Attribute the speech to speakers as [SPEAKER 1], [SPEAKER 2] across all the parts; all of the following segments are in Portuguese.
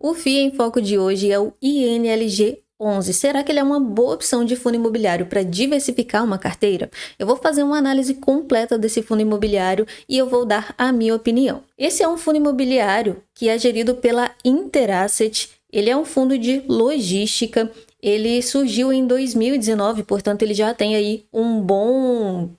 [SPEAKER 1] O FII em foco de hoje é o INLG11. Será que ele é uma boa opção de fundo imobiliário para diversificar uma carteira? Eu vou fazer uma análise completa desse fundo imobiliário e eu vou dar a minha opinião. Esse é um fundo imobiliário que é gerido pela Interasset. Ele é um fundo de logística. Ele surgiu em 2019, portanto ele já tem aí um bom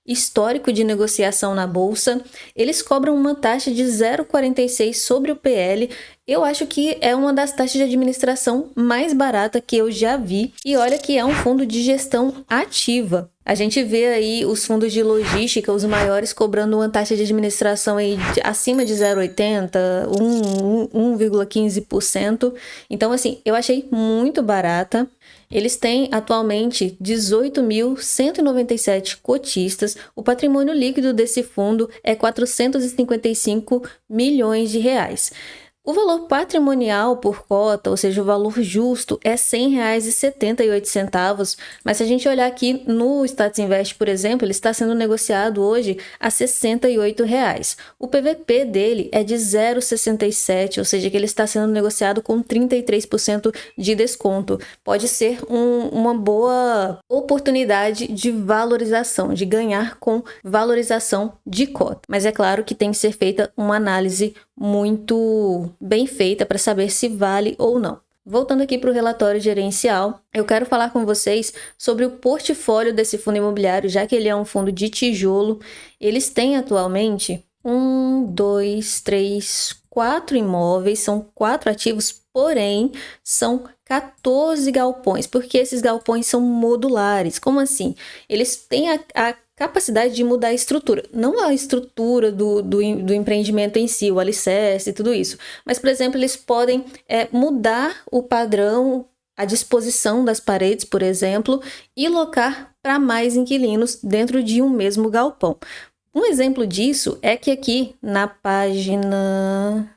[SPEAKER 1] histórico de negociação na bolsa. Eles cobram uma taxa de 0,46 sobre o PL. Eu acho que é uma das taxas de administração mais barata que eu já vi. E olha que é um fundo de gestão ativa. A gente vê aí os fundos de logística, os maiores, cobrando uma taxa de administração aí acima de 0,80, 1,15%. Então, assim, eu achei muito barata. Eles têm atualmente 18.197 cotistas. O patrimônio líquido desse fundo é 455 milhões de reais. O valor patrimonial por cota, ou seja, o valor justo, é R$ 100,78, mas se a gente olhar aqui no Status Invest, por exemplo, ele está sendo negociado hoje a R$ 68. O PVP dele é de 0,67, ou seja, que ele está sendo negociado com 33% de desconto. Pode ser uma boa oportunidade de valorização, de ganhar com valorização de cota. Mas é claro que tem que ser feita uma análise muito bem feita para saber se vale ou não. Voltando aqui para o relatório gerencial, eu quero falar com vocês sobre o portfólio desse fundo imobiliário, já que ele é um fundo de tijolo. Eles têm atualmente 4 imóveis, são 4 ativos, porém são 14 galpões, porque esses galpões são modulares. Como assim? Eles têm a capacidade de mudar a estrutura, não a estrutura do empreendimento em si, o alicerce e tudo isso, mas, por exemplo, eles podem mudar o padrão, a disposição das paredes, por exemplo, e locar para mais inquilinos dentro de um mesmo galpão. Um exemplo disso é que aqui na página...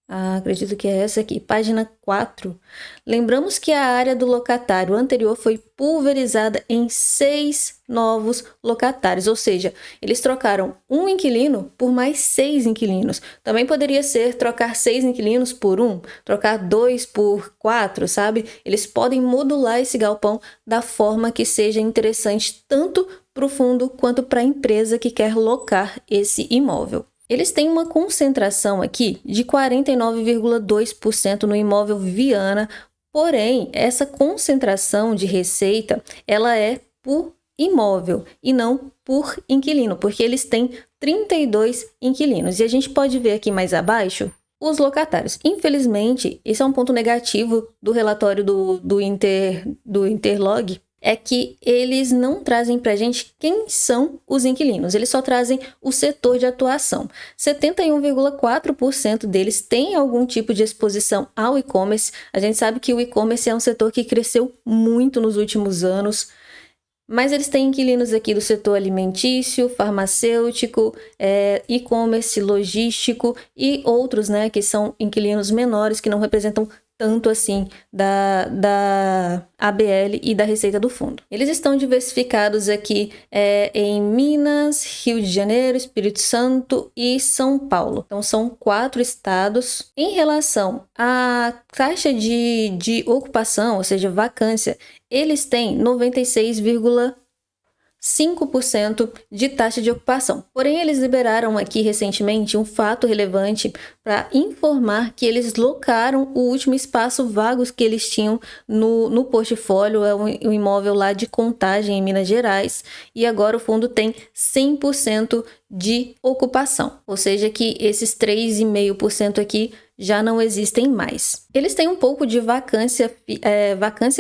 [SPEAKER 1] acredito que é essa aqui, página 4. Lembramos que a área do locatário anterior foi pulverizada em 6 novos locatários, ou seja, eles trocaram um inquilino por mais 6 inquilinos. Também poderia ser trocar 6 inquilinos por 1, trocar 2 por 4, sabe? Eles podem modular esse galpão da forma que seja interessante tanto para o fundo quanto para a empresa que quer locar esse imóvel. Eles têm uma concentração aqui de 49,2% no imóvel Viana, porém, essa concentração de receita, ela é por imóvel e não por inquilino, porque eles têm 32 inquilinos. E a gente pode ver aqui mais abaixo os locatários. Infelizmente, esse é um ponto negativo do relatório do Interlog, é que eles não trazem para a gente quem são os inquilinos, eles só trazem o setor de atuação. 71,4% deles têm algum tipo de exposição ao e-commerce. A gente sabe que o e-commerce é um setor que cresceu muito nos últimos anos, mas eles têm inquilinos aqui do setor alimentício, farmacêutico, e-commerce, logístico e outros, né, que são inquilinos menores que não representam tanto assim da ABL e da receita do fundo. Eles estão diversificados aqui em Minas, Rio de Janeiro, Espírito Santo e São Paulo. Então são 4 estados. Em relação à taxa de ocupação, ou seja, vacância, eles têm 96,5% de taxa de ocupação. Porém, eles liberaram aqui recentemente um fato relevante para informar que eles locaram o último espaço vago que eles tinham no portfólio, é um imóvel lá de Contagem, em Minas Gerais, e agora o fundo tem 100% de ocupação, ou seja que esses 3,5% aqui já não existem mais. Eles têm um pouco de vacância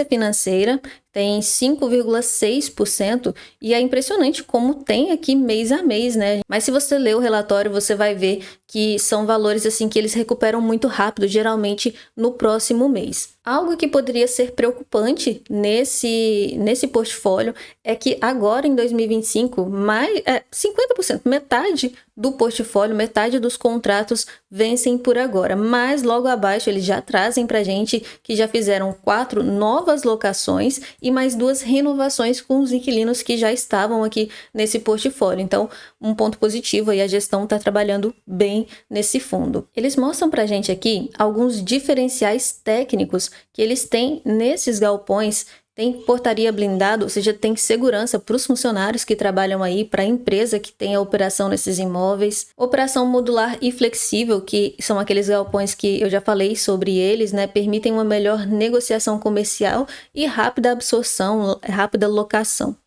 [SPEAKER 1] financeira, tem 5,6%, e é impressionante como tem aqui mês a mês, né? Mas se você ler o relatório, você vai ver que são valores assim que eles recuperam muito rápido, geralmente no próximo mês. Algo que poderia ser preocupante nesse portfólio é que agora em 2025, 50%, metade do portfólio, metade dos contratos vencem por agora, mas logo abaixo eles já trazem para a gente que já fizeram 4 novas locações e mais 2 renovações com os inquilinos que já estavam aqui nesse portfólio. Então, um ponto positivo e a gestão está trabalhando bem nesse fundo. Eles mostram para a gente aqui alguns diferenciais técnicos que eles têm nesses galpões. Tem portaria blindada, ou seja, tem segurança para os funcionários que trabalham aí, para a empresa que tem a operação nesses imóveis. Operação modular e flexível, que são aqueles galpões que eu já falei sobre eles, né? Permitem uma melhor negociação comercial e rápida absorção, rápida locação.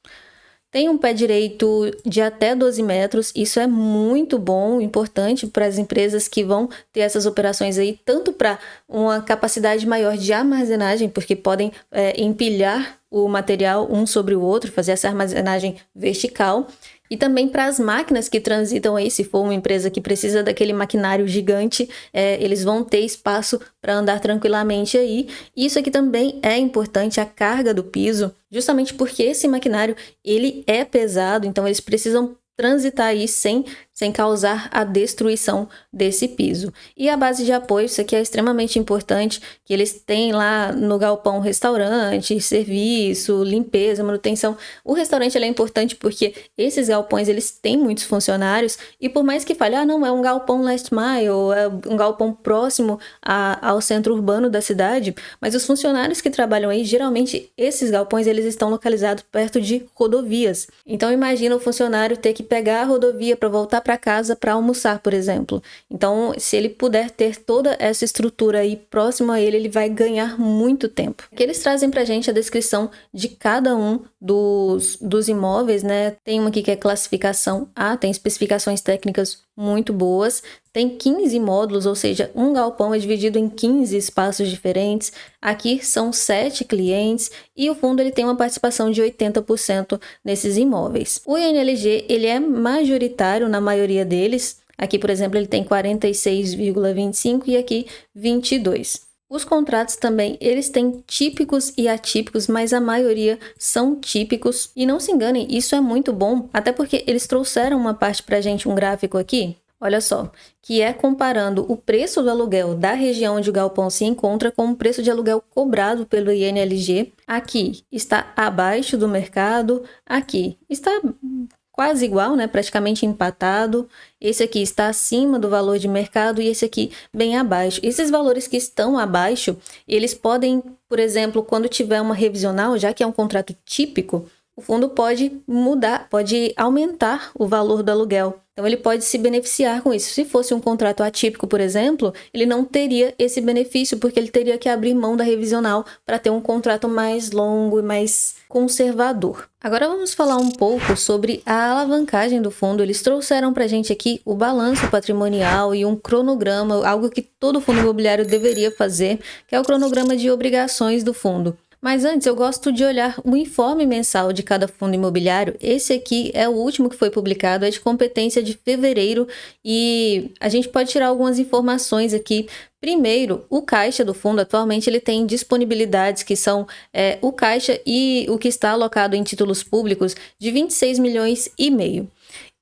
[SPEAKER 1] Tem um pé direito de até 12 metros, isso é muito bom, importante para as empresas que vão ter essas operações aí, tanto para uma capacidade maior de armazenagem, porque podem empilhar o material um sobre o outro, fazer essa armazenagem vertical, e também para as máquinas que transitam aí, se for uma empresa que precisa daquele maquinário gigante, eles vão ter espaço para andar tranquilamente aí. E isso aqui também é importante, a carga do piso, justamente porque esse maquinário ele é pesado, então eles precisam transitar aí sem causar a destruição desse piso. E a base de apoio, isso aqui é extremamente importante, que eles têm lá no galpão restaurante, serviço, limpeza, manutenção. O restaurante ele é importante porque esses galpões eles têm muitos funcionários e por mais que fale, não, é um galpão last mile, é um galpão próximo ao centro urbano da cidade, mas os funcionários que trabalham aí, geralmente esses galpões eles estão localizados perto de rodovias. Então imagina o funcionário ter que pegar a rodovia para voltar para casa para almoçar, por exemplo. Então, se ele puder ter toda essa estrutura aí próximo a ele, ele vai ganhar muito tempo. Aqui eles trazem para a gente a descrição de cada um dos imóveis, né? Tem uma aqui que é classificação A, tem especificações técnicas muito boas. Tem 15 módulos, ou seja, um galpão é dividido em 15 espaços diferentes. Aqui são 7 clientes e o fundo ele tem uma participação de 80% nesses imóveis. O INLG ele é majoritário na maioria deles. Aqui, por exemplo, ele tem 46,25% e aqui 22%. Os contratos também, eles têm típicos e atípicos, mas a maioria são típicos. E não se enganem, isso é muito bom, até porque eles trouxeram uma parte pra gente, um gráfico aqui, olha só, que é comparando o preço do aluguel da região onde o galpão se encontra com o preço de aluguel cobrado pelo INLG. Aqui está abaixo do mercado, aqui está quase igual, né? Praticamente empatado. Esse aqui está acima do valor de mercado e esse aqui bem abaixo. Esses valores que estão abaixo, eles podem, por exemplo, quando tiver uma revisional, já que é um contrato típico, o fundo pode mudar, pode aumentar o valor do aluguel. Então, ele pode se beneficiar com isso. Se fosse um contrato atípico, por exemplo, ele não teria esse benefício, porque ele teria que abrir mão da revisional para ter um contrato mais longo e mais conservador. Agora, vamos falar um pouco sobre a alavancagem do fundo. Eles trouxeram para a gente aqui o balanço patrimonial e um cronograma, algo que todo fundo imobiliário deveria fazer, que é o cronograma de obrigações do fundo. Mas antes, eu gosto de olhar o informe mensal de cada fundo imobiliário. Esse aqui é o último que foi publicado, é de competência de fevereiro e a gente pode tirar algumas informações aqui. Primeiro, o caixa do fundo, atualmente ele tem disponibilidades que são o caixa e o que está alocado em títulos públicos de 26 milhões e meio.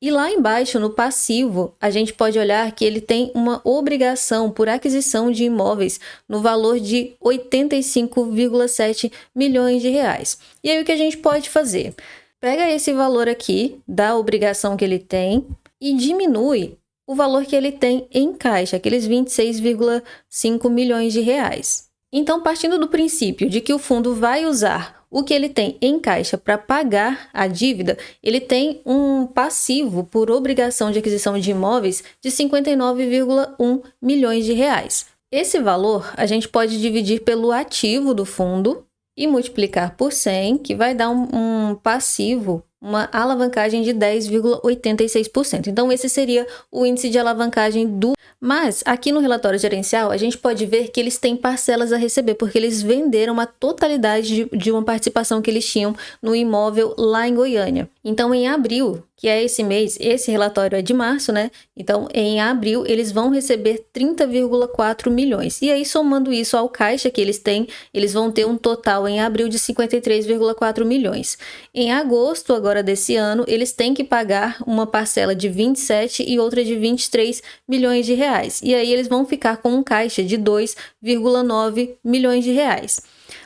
[SPEAKER 1] E lá embaixo, no passivo, a gente pode olhar que ele tem uma obrigação por aquisição de imóveis no valor de 85,7 milhões de reais. E aí o que a gente pode fazer? Pega esse valor aqui da obrigação que ele tem e diminui o valor que ele tem em caixa, aqueles 26,5 milhões de reais. Então, partindo do princípio de que o fundo vai usar o que ele tem em caixa para pagar a dívida, ele tem um passivo por obrigação de aquisição de imóveis de 59,1 milhões de reais. Esse valor a gente pode dividir pelo ativo do fundo e multiplicar por 100, que vai dar um passivo, uma alavancagem de 10,86%. Então, esse seria o índice de alavancagem do... Mas, aqui no relatório gerencial, a gente pode ver que eles têm parcelas a receber, porque eles venderam a totalidade de uma participação que eles tinham no imóvel lá em Goiânia. Então, em abril, que é esse mês, esse relatório é de março, né? Então, em abril, eles vão receber 30,4 milhões. E aí, somando isso ao caixa que eles têm, eles vão ter um total em abril de 53,4 milhões. Em agosto, agora desse ano, eles têm que pagar uma parcela de 27 e outra de 23 milhões de reais. E aí, eles vão ficar com um caixa de 2,9 milhões de reais.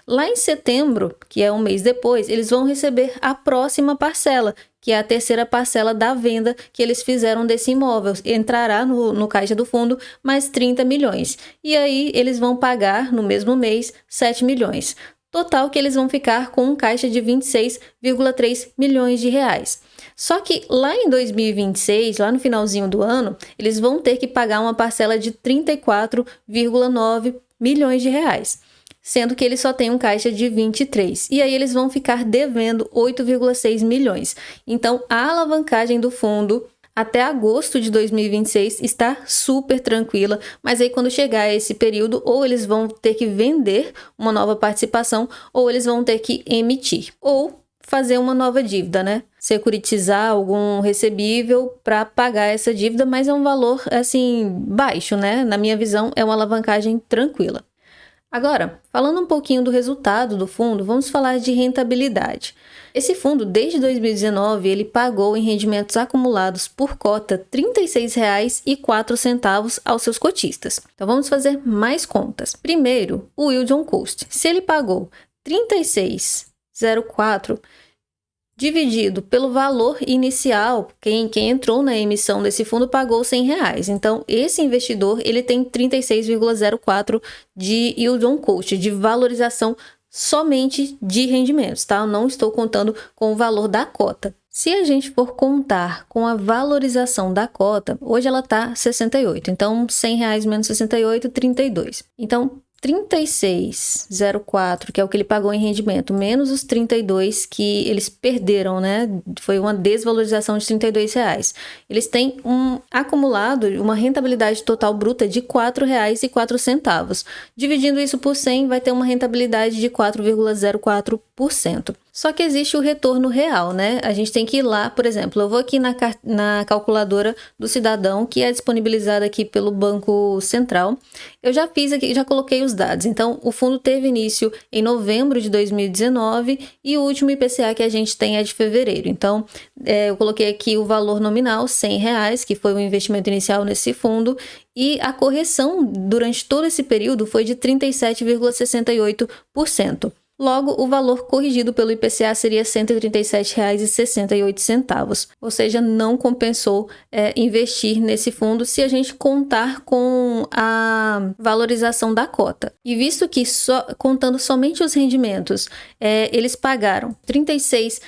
[SPEAKER 1] Lá em setembro, que é um mês depois, eles vão receber a próxima parcela, que é a terceira parcela da venda que eles fizeram desse imóvel. Entrará no caixa do fundo mais 30 milhões. E aí eles vão pagar no mesmo mês 7 milhões. Total que eles vão ficar com um caixa de 26,3 milhões de reais. Só que lá em 2026, lá no finalzinho do ano, eles vão ter que pagar uma parcela de 34,9 milhões de reais, sendo que eles só têm um caixa de 23. E aí eles vão ficar devendo 8,6 milhões. Então, a alavancagem do fundo até agosto de 2026 está super tranquila, mas aí quando chegar esse período, ou eles vão ter que vender uma nova participação, ou eles vão ter que emitir, ou fazer uma nova dívida, né? Securitizar algum recebível para pagar essa dívida, mas é um valor, assim, baixo, né? Na minha visão, é uma alavancagem tranquila. Agora, falando um pouquinho do resultado do fundo, vamos falar de rentabilidade. Esse fundo, desde 2019, ele pagou em rendimentos acumulados por cota R$ 36,04 aos seus cotistas. Então, vamos fazer mais contas. Primeiro, o yield on cost. Se ele pagou R$ 36,04 dividido pelo valor inicial, quem entrou na emissão desse fundo pagou R$ 100. Então, esse investidor ele tem 36,04 de yield on cost, de valorização somente de rendimentos, tá? Eu não estou contando com o valor da cota. Se a gente for contar com a valorização da cota, hoje ela está 68, então R$ 100 menos 68, 32. Então, 36,04, que é o que ele pagou em rendimento, menos os 32 que eles perderam, né? Foi uma desvalorização de R$ 32. Eles têm um acumulado, uma rentabilidade total bruta de R$ 4,04. Dividindo isso por 100, vai ter uma rentabilidade de 4,04%. Só que existe o retorno real, né? A gente tem que ir lá, por exemplo, eu vou aqui na calculadora do cidadão, que é disponibilizada aqui pelo Banco Central. Eu já fiz aqui, já coloquei os dados. Então, o fundo teve início em novembro de 2019 e o último IPCA que a gente tem é de fevereiro. Então, eu coloquei aqui o valor nominal, R$ 100, que foi o investimento inicial nesse fundo, e a correção durante todo esse período foi de 37,68%. Logo, o valor corrigido pelo IPCA seria R$ 137,68, ou seja, não compensou investir nesse fundo se a gente contar com a valorização da cota. E visto que, contando somente os rendimentos, eles pagaram R$ 36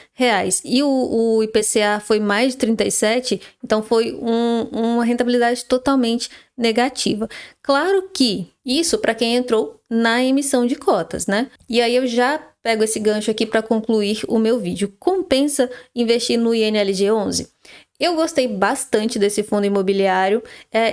[SPEAKER 1] e o IPCA foi mais de 37, então foi uma rentabilidade totalmente negativa. Claro que isso para quem entrou na emissão de cotas, né? E aí eu já pego esse gancho aqui para concluir o meu vídeo. Compensa investir no INLG 11? Eu gostei bastante desse fundo imobiliário.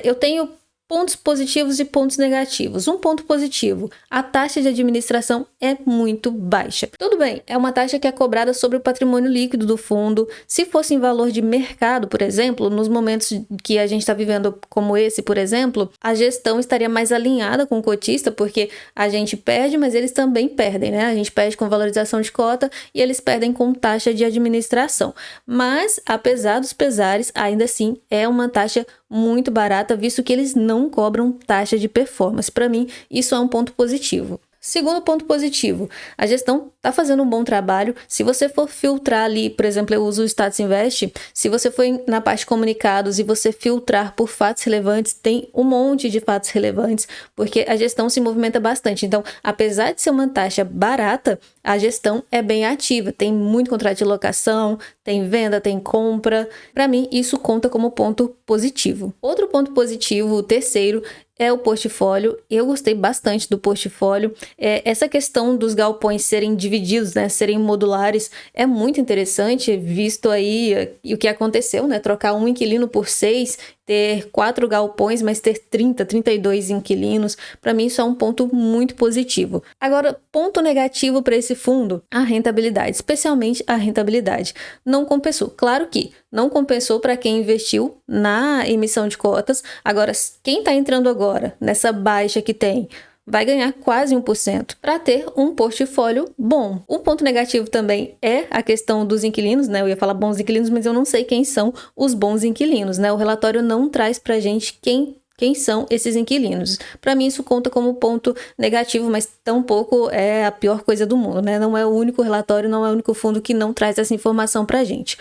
[SPEAKER 1] Eu tenho pontos positivos e pontos negativos. Um ponto positivo, a taxa de administração é muito baixa. Tudo bem, é uma taxa que é cobrada sobre o patrimônio líquido do fundo. Se fosse em valor de mercado, por exemplo, nos momentos que a gente está vivendo como esse, por exemplo, a gestão estaria mais alinhada com o cotista, porque a gente perde, mas eles também perdem, né? A gente perde com valorização de cota e eles perdem com taxa de administração. Mas, apesar dos pesares, ainda assim é uma taxa muito barata, visto que eles não cobram taxa de performance. Para mim, isso é um ponto positivo. Segundo ponto positivo, a gestão está fazendo um bom trabalho. Se você for filtrar ali, por exemplo, eu uso o Status Invest, se você for na parte de comunicados e você filtrar por fatos relevantes, tem um monte de fatos relevantes, porque a gestão se movimenta bastante. Então, apesar de ser uma taxa barata, a gestão é bem ativa, tem muito contrato de locação, tem venda, tem compra. Para mim, isso conta como ponto positivo. Outro ponto positivo, o terceiro, é o portfólio. Eu gostei bastante do portfólio. Essa questão dos galpões serem divididos, né, serem modulares, é muito interessante, visto aí o que aconteceu, né? Trocar um inquilino por 6, ter 4 galpões, mas ter 32 inquilinos. Para mim, isso é um ponto muito positivo. Agora, ponto negativo para esse fundo, a rentabilidade, especialmente a rentabilidade. Não compensou. Claro que não compensou para quem investiu na emissão de cotas. Agora, quem está entrando agora nessa baixa que tem, vai ganhar quase 1% para ter um portfólio bom. O ponto negativo também é a questão dos inquilinos, né? Eu ia falar bons inquilinos, mas eu não sei quem são os bons inquilinos, né? O relatório não traz para a gente quem são esses inquilinos. Para mim, isso conta como ponto negativo, mas tampouco é a pior coisa do mundo, né? Não é o único relatório, não é o único fundo que não traz essa informação para a gente.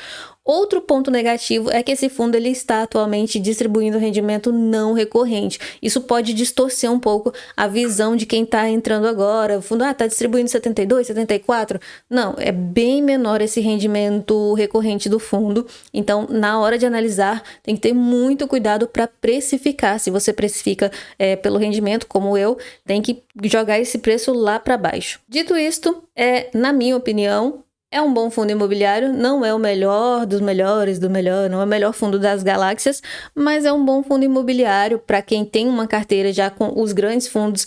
[SPEAKER 1] Outro ponto negativo é que esse fundo ele está atualmente distribuindo rendimento não recorrente. Isso pode distorcer um pouco a visão de quem está entrando agora. O fundo está distribuindo 72, 74. Não, é bem menor esse rendimento recorrente do fundo. Então, na hora de analisar, tem que ter muito cuidado para precificar. Se você precifica pelo rendimento, como eu, tem que jogar esse preço lá para baixo. Dito isto, na minha opinião, é um bom fundo imobiliário, não é o melhor dos melhores do melhor, não é o melhor fundo das galáxias, mas é um bom fundo imobiliário para quem tem uma carteira já com os grandes fundos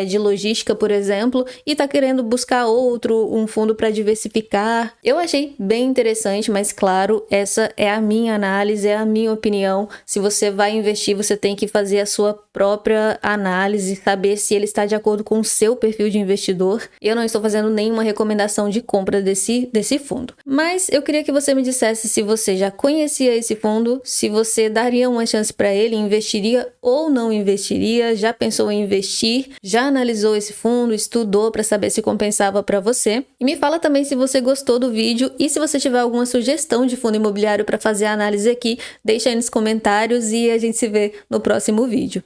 [SPEAKER 1] de logística, por exemplo, e está querendo buscar um fundo para diversificar. Eu achei bem interessante, mas claro, essa é a minha análise, é a minha opinião. Se você vai investir, você tem que fazer a sua própria análise, saber se ele está de acordo com o seu perfil de investidor. Eu não estou fazendo nenhuma recomendação de compra desse fundo. Mas eu queria que você me dissesse se você já conhecia esse fundo, se você daria uma chance para ele, investiria ou não investiria, já pensou em investir, já analisou esse fundo, estudou para saber se compensava para você. E me fala também se você gostou do vídeo e se você tiver alguma sugestão de fundo imobiliário para fazer a análise aqui, deixa aí nos comentários e a gente se vê no próximo vídeo.